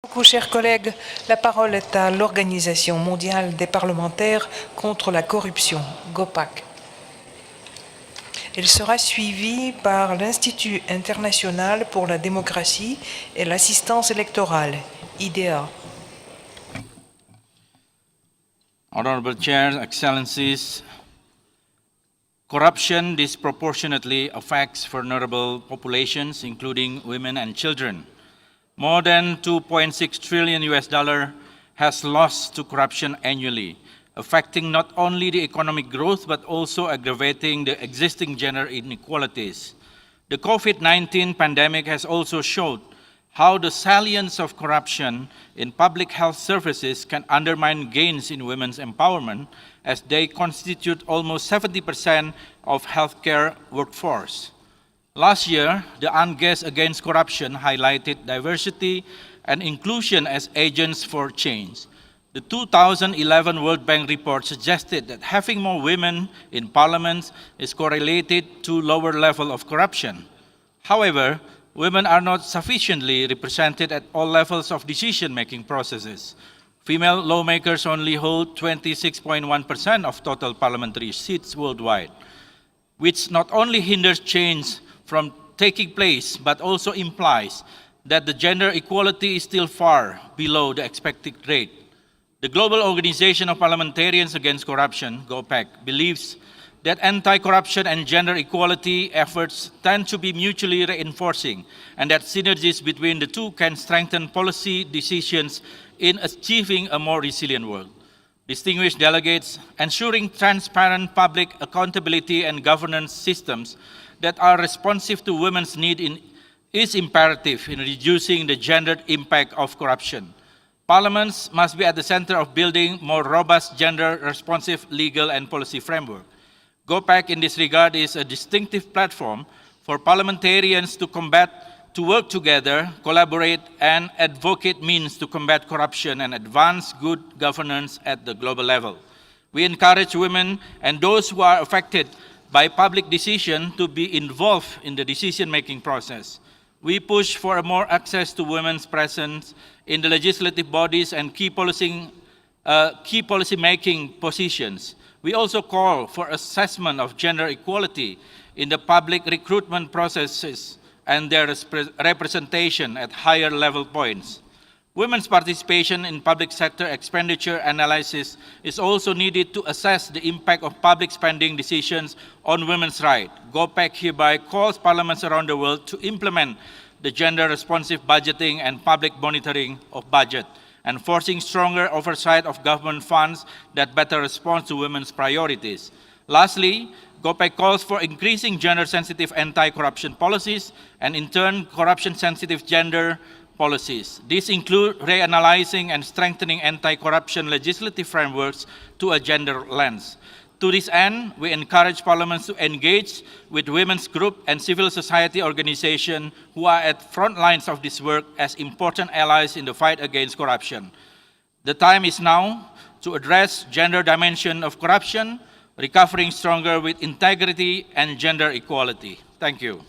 Beaucoup, chers collègues, la parole est à l'Organisation mondiale des parlementaires contre la corruption, GOPAC. Elle sera suivie par l'Institut international pour la démocratie et l'assistance électorale, IDEA. Honorable Chair, Excellencies, corruption disproportionately affects vulnerable populations, including women and children. More than 2.6 trillion US$ has lost to corruption annually, affecting not only the economic growth but also aggravating the existing gender inequalities. The COVID-19 pandemic has also showed how the salience of corruption in public health services can undermine gains in women's empowerment, as they constitute almost 70% of healthcare workforce. Last year, the UNGAS Against Corruption highlighted diversity and inclusion as agents for change. The 2011 World Bank report suggested that having more women in parliaments is correlated to lower level of corruption. However, women are not sufficiently represented at all levels of decision-making processes. Female lawmakers only hold 26.1% of total parliamentary seats worldwide, which not only hinders change from taking place, but also implies that the gender equality is still far below the expected rate. The Global Organization of Parliamentarians Against Corruption, GOPAC, believes that anti-corruption and gender equality efforts tend to be mutually reinforcing, and that synergies between the two can strengthen policy decisions in achieving a more resilient world. Distinguished delegates, ensuring transparent public accountability and governance systems that are responsive to women's needs is imperative in reducing the gendered impact of corruption. Parliaments must be at the center of building more robust gender-responsive legal and policy framework. GOPAC in this regard is a distinctive platform for parliamentarians to work together, collaborate, and advocate means to combat corruption and advance good governance at the global level. We encourage women and those who are affected by public decision to be involved in the decision-making process. We push for more access to women's presence in the legislative bodies and key policy-making positions. We also call for assessment of gender equality in the public recruitment processes and their representation at higher level points. Women's participation in public sector expenditure analysis is also needed to assess the impact of public spending decisions on women's rights. GOPAC hereby calls parliaments around the world to implement the gender-responsive budgeting and public monitoring of budget, enforcing stronger oversight of government funds that better respond to women's priorities. Lastly, GOPAC calls for increasing gender-sensitive anti-corruption policies and, in turn, corruption-sensitive gender policies. These include reanalyzing and strengthening anti-corruption legislative frameworks to a gender lens. To this end, we encourage parliaments to engage with women's groups and civil society organizations who are at front lines of this work as important allies in the fight against corruption. The time is now to address gender dimension of corruption, recovering stronger with integrity and gender equality. Thank you.